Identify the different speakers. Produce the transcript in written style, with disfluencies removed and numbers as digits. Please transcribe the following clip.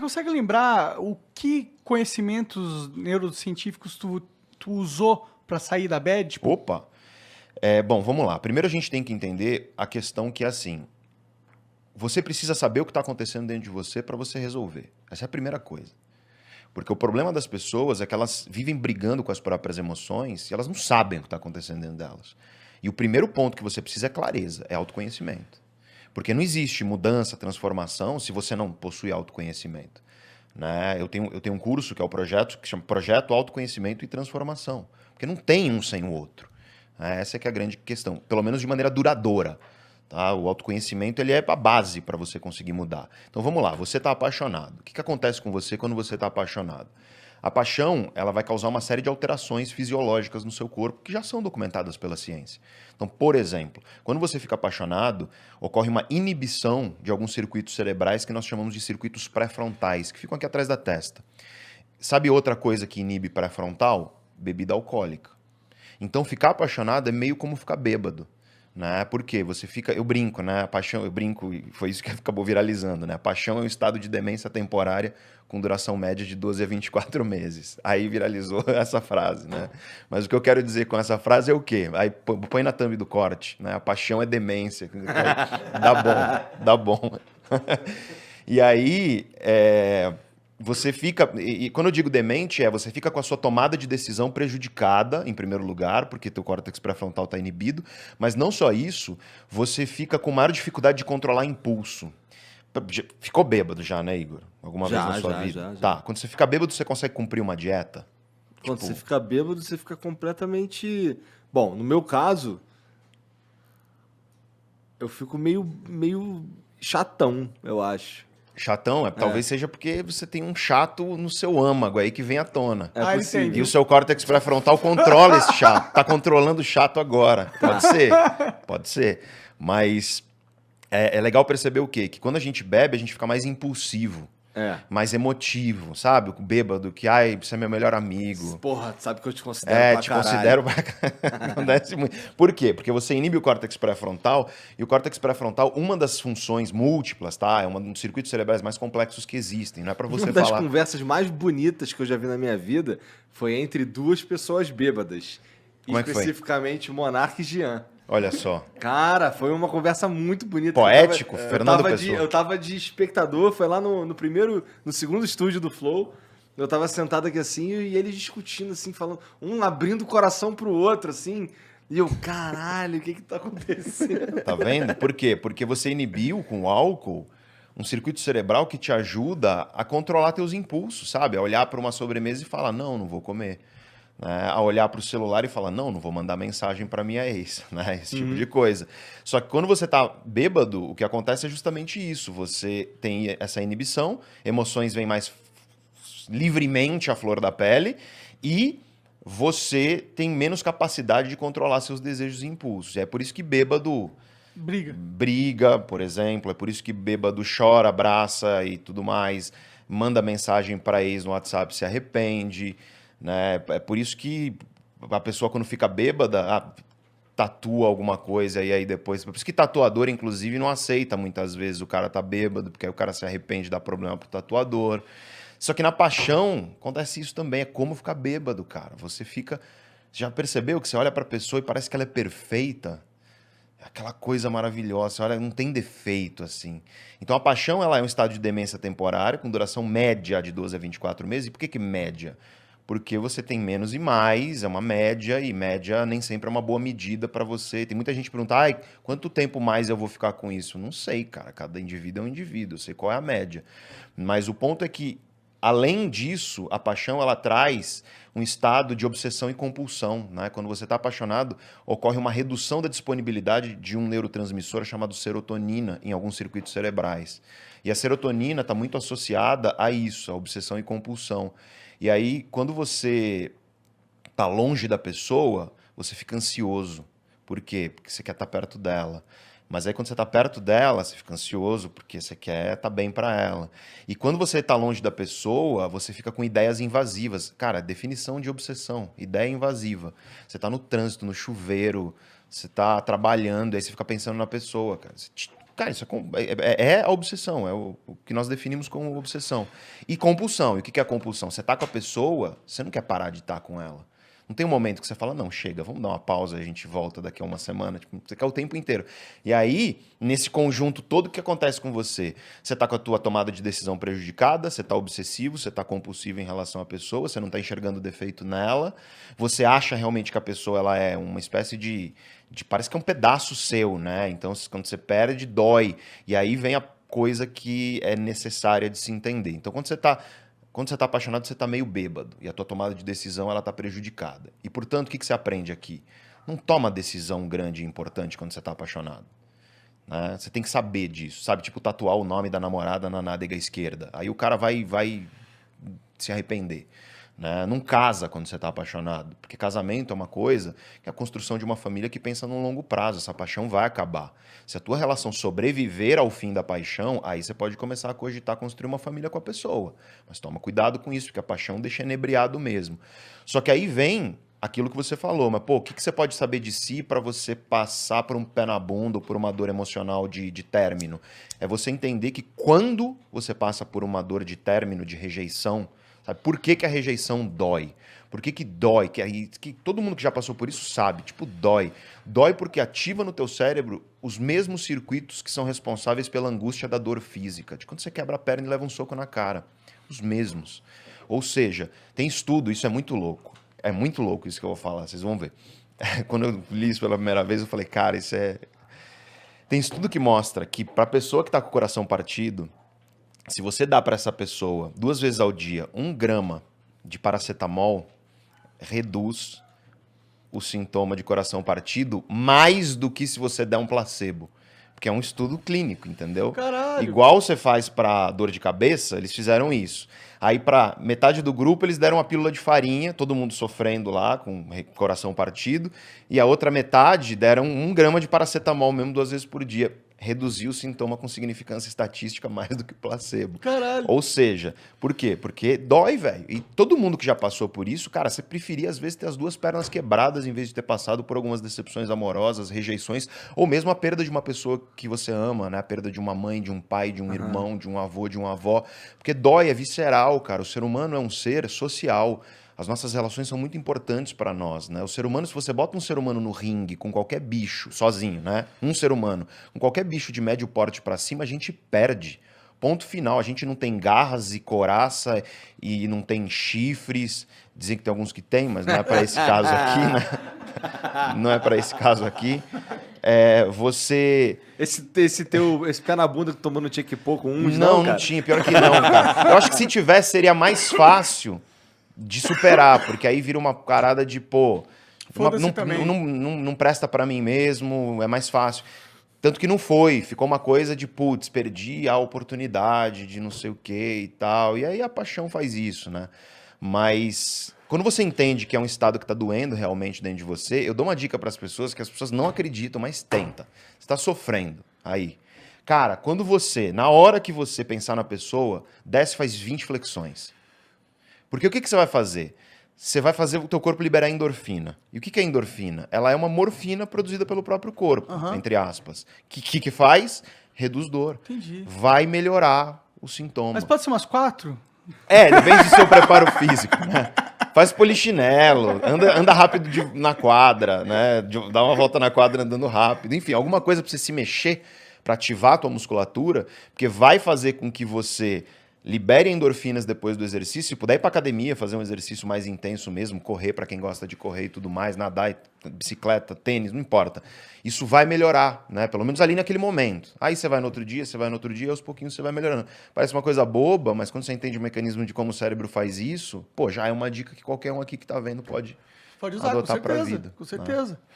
Speaker 1: consegue lembrar o que conhecimentos neurocientíficos tu usou para sair da bad? Tipo,
Speaker 2: Opa! Bom, vamos lá. Primeiro a gente tem que entender a questão que é assim, você precisa saber o que está acontecendo dentro de você para você resolver. Essa é a primeira coisa. Porque o problema das pessoas é que elas vivem brigando com as próprias emoções e elas não sabem o que está acontecendo dentro delas. E o primeiro ponto que você precisa é clareza, é autoconhecimento. Porque não existe mudança, transformação, se você não possui autoconhecimento. Né? Eu tenho um curso que é o projeto que chama Projeto Autoconhecimento e Transformação. Porque não tem um sem o outro. Essa é que é a grande questão, pelo menos de maneira duradoura. Tá? O autoconhecimento ele é a base para você conseguir mudar. Então vamos lá, você está apaixonado. O que acontece com você quando você está apaixonado? A paixão ela vai causar uma série de alterações fisiológicas no seu corpo que já são documentadas pela ciência. Então, por exemplo, quando você fica apaixonado, ocorre uma inibição de alguns circuitos cerebrais que nós chamamos de circuitos pré-frontais, que ficam aqui atrás da testa. Sabe outra coisa que inibe pré-frontal? Bebida alcoólica. Então, ficar apaixonado é meio como ficar bêbado. Né? Porque você fica, eu brinco, né? A paixão, eu brinco, e foi isso que acabou viralizando, né? A paixão é um estado de demência temporária com duração média de 12 a 24 meses. Aí viralizou essa frase, né? Mas o que eu quero dizer com essa frase é o quê? Aí põe na thumb do corte, né? A paixão é demência. Dá bom, dá bom. E aí, você fica, e quando eu digo demente, você fica com a sua tomada de decisão prejudicada, em primeiro lugar, porque teu córtex pré-frontal está inibido, mas não só isso, você fica com maior dificuldade de controlar impulso. Ficou bêbado já, né, Igor? Alguma vez na sua vida?
Speaker 3: Já.
Speaker 2: Tá, quando você fica bêbado, você consegue cumprir uma dieta?
Speaker 3: Quando você fica bêbado, você fica completamente... Bom, no meu caso, eu fico meio chatão, eu acho.
Speaker 2: Chatão? Talvez seja porque você tem um chato no seu âmago aí que vem à tona.
Speaker 3: É possível.
Speaker 2: E o seu córtex pré-frontal controla esse chato. Tá controlando o chato agora. Pode ser? Pode ser. Mas é legal perceber o quê? Que quando a gente bebe, a gente fica mais impulsivo. Mais emotivo, sabe? O bêbado, que, você é meu melhor amigo.
Speaker 3: Porra, sabe que eu te considero pra caralho.
Speaker 2: Considero pra Acontece muito. Por quê? Porque você inibe o córtex pré-frontal, e o córtex pré-frontal, uma das funções múltiplas, tá? É um dos circuitos cerebrais mais complexos que existem. Não é pra você
Speaker 3: falar... Uma das conversas mais bonitas que eu já vi na minha vida foi entre duas pessoas bêbadas.
Speaker 2: Como é que foi?
Speaker 3: Especificamente Monark e Jean.
Speaker 2: Olha só.
Speaker 3: Cara, foi uma conversa muito bonita.
Speaker 2: Poético, Fernando Pessoa.
Speaker 3: Eu tava de espectador, foi lá no segundo estúdio do Flow. Eu tava sentado aqui assim e eles discutindo assim, falando, um abrindo o coração pro outro, assim. E eu, caralho, o que tá acontecendo?
Speaker 2: Tá vendo? Por quê? Porque você inibiu com o álcool um circuito cerebral que te ajuda a controlar teus impulsos, sabe? A olhar para uma sobremesa e falar, não vou comer. Né? A olhar para o celular e falar, não vou mandar mensagem para minha ex, né? Esse tipo de coisa. Só que quando você tá bêbado, o que acontece é justamente isso. Você tem essa inibição, emoções vêm mais livremente à flor da pele e você tem menos capacidade de controlar seus desejos e impulsos. É por isso que bêbado briga, por exemplo. É por isso que bêbado chora, abraça e tudo mais. Manda mensagem para ex no WhatsApp, se arrepende. Né? É por isso que a pessoa, quando fica bêbada, tatua alguma coisa e aí depois... Por isso que tatuador, inclusive, não aceita muitas vezes o cara tá bêbado, porque aí o cara se arrepende, dá problema pro tatuador. Só que na paixão acontece isso também, é como ficar bêbado, cara. Você fica... Já percebeu que você olha pra pessoa e parece que ela é perfeita? É aquela coisa maravilhosa, você olha, não tem defeito, assim. Então a paixão ela é um estado de demência temporária, com duração média de 12 a 24 meses. E por que média? Porque você tem menos e mais, é uma média, e média nem sempre é uma boa medida para você. Tem muita gente que pergunta, quanto tempo mais eu vou ficar com isso? Não sei, cara, cada indivíduo é um indivíduo, eu sei qual é a média. Mas o ponto é que, além disso, a paixão ela traz um estado de obsessão e compulsão. Né? Quando você está apaixonado, ocorre uma redução da disponibilidade de um neurotransmissor chamado serotonina em alguns circuitos cerebrais. E a serotonina está muito associada a isso, a obsessão e compulsão. E aí, quando você está longe da pessoa, você fica ansioso. Por quê? Porque você quer estar perto dela. Mas aí, quando você está perto dela, você fica ansioso porque você quer estar bem para ela. E quando você está longe da pessoa, você fica com ideias invasivas. Cara, definição de obsessão, ideia invasiva. Você está no trânsito, no chuveiro, você está trabalhando, aí você fica pensando na pessoa, cara. Você Cara, isso é a obsessão, é o que nós definimos como obsessão. E compulsão. E o que é a compulsão? Você tá com a pessoa, você não quer parar de estar com ela. Não tem um momento que você fala, não, chega, vamos dar uma pausa, a gente volta daqui a uma semana. Tipo, você quer o tempo inteiro. E aí, nesse conjunto todo, o que acontece com você? Você tá com a tua tomada de decisão prejudicada, você tá obsessivo, você tá compulsivo em relação à pessoa, você não tá enxergando defeito nela, você acha realmente que a pessoa ela é uma espécie parece que é um pedaço seu, né? Então, quando você perde, dói. E aí vem a coisa que é necessária de se entender. Então, quando você tá apaixonado, você tá meio bêbado. E a tua tomada de decisão, ela tá prejudicada. E, portanto, o que você aprende aqui? Não toma decisão grande e importante quando você tá apaixonado. Né? Você tem que saber disso. Sabe? Tipo, tatuar o nome da namorada na nádega esquerda. Aí o cara vai se arrepender. Né? Não casa quando você está apaixonado, porque casamento é uma coisa que é a construção de uma família que pensa no longo prazo, essa paixão vai acabar. Se a tua relação sobreviver ao fim da paixão, aí você pode começar a cogitar construir uma família com a pessoa. Mas toma cuidado com isso, porque a paixão deixa inebriado mesmo. Só que aí vem aquilo que você falou, mas pô, o que você pode saber de si para você passar por um pé na bunda ou por uma dor emocional de término? É você entender que quando você passa por uma dor de término, de rejeição, sabe? Por que a rejeição dói? Por que dói? Que todo mundo que já passou por isso sabe. Tipo, dói. Dói porque ativa no teu cérebro os mesmos circuitos que são responsáveis pela angústia da dor física. De quando você quebra a perna e leva um soco na cara. Os mesmos. Ou seja, tem estudo, isso é muito louco. É muito louco isso que eu vou falar, vocês vão ver. Quando eu li isso pela primeira vez, eu falei, cara, isso é... Tem estudo que mostra que para a pessoa que está com o coração partido, se você dá para essa pessoa 2 vezes ao dia 1 grama de paracetamol, reduz o sintoma de coração partido mais do que se você der um placebo. Porque é um estudo clínico, entendeu?
Speaker 1: Caralho.
Speaker 2: Igual você faz para dor de cabeça, eles fizeram isso. Aí para metade do grupo eles deram uma pílula de farinha, todo mundo sofrendo lá, com coração partido. E a outra metade deram 1 grama de paracetamol mesmo 2 vezes por dia. Reduziu o sintoma com significância estatística mais do que placebo.
Speaker 1: Caralho.
Speaker 2: Ou seja, por quê? Porque dói, velho. E todo mundo que já passou por isso, cara, você preferia às vezes ter as 2 pernas quebradas em vez de ter passado por algumas decepções amorosas, rejeições, ou mesmo a perda de uma pessoa que você ama, né? A perda de uma mãe, de um pai, de um irmão, de um avô, de uma avó. Porque dói, é visceral, cara. O ser humano é um ser social. As nossas relações são muito importantes para nós, né? O ser humano, se você bota um ser humano no ringue com qualquer bicho, sozinho, né? Um ser humano, com qualquer bicho de médio porte para cima, a gente perde. Ponto final. A gente não tem garras e coraça e não tem chifres. Dizem que tem alguns que tem, mas não é para esse caso aqui, né? Não é para esse caso aqui. Você...
Speaker 3: Esse pé na bunda que tomou no Tchequipô com uns,
Speaker 2: não
Speaker 3: cara?
Speaker 2: tinha. Pior que não, cara. Eu acho que se tivesse, seria mais fácil de superar, porque aí vira uma parada de, pô, não presta pra mim mesmo, é mais fácil. Tanto que não foi, ficou uma coisa de, putz, perdi a oportunidade de não sei o que e tal. E aí a paixão faz isso, né? Mas quando você entende que é um estado que tá doendo realmente dentro de você, eu dou uma dica pras pessoas que as pessoas não acreditam, mas tenta. Você tá sofrendo aí. Cara, quando você, na hora que você pensar na pessoa, desce e faz 20 flexões. Porque o que você vai fazer? Você vai fazer o teu corpo liberar endorfina. E o que é endorfina? Ela é uma morfina produzida pelo próprio corpo, entre aspas. O que faz? Reduz dor.
Speaker 1: Entendi.
Speaker 2: Vai melhorar o sintoma.
Speaker 1: Mas pode ser umas 4?
Speaker 2: Depende do seu preparo físico, né? Faz polichinelo, anda rápido na quadra, né? Dá uma volta na quadra andando rápido. Enfim, alguma coisa para você se mexer, para ativar a tua musculatura, porque vai fazer com que você libere endorfinas depois do exercício. Se puder ir para academia, fazer um exercício mais intenso mesmo, correr para quem gosta de correr e tudo mais, nadar, bicicleta, tênis, não importa. Isso vai melhorar, né? Pelo menos ali naquele momento. Aí você vai no outro dia, e aos pouquinhos você vai melhorando. Parece uma coisa boba, mas quando você entende o mecanismo de como o cérebro faz isso, pô, já é uma dica que qualquer um aqui que tá vendo pode
Speaker 1: usar,
Speaker 2: adotar
Speaker 1: com
Speaker 2: para a
Speaker 1: certeza.
Speaker 2: vida.
Speaker 1: Com certeza.
Speaker 2: Né?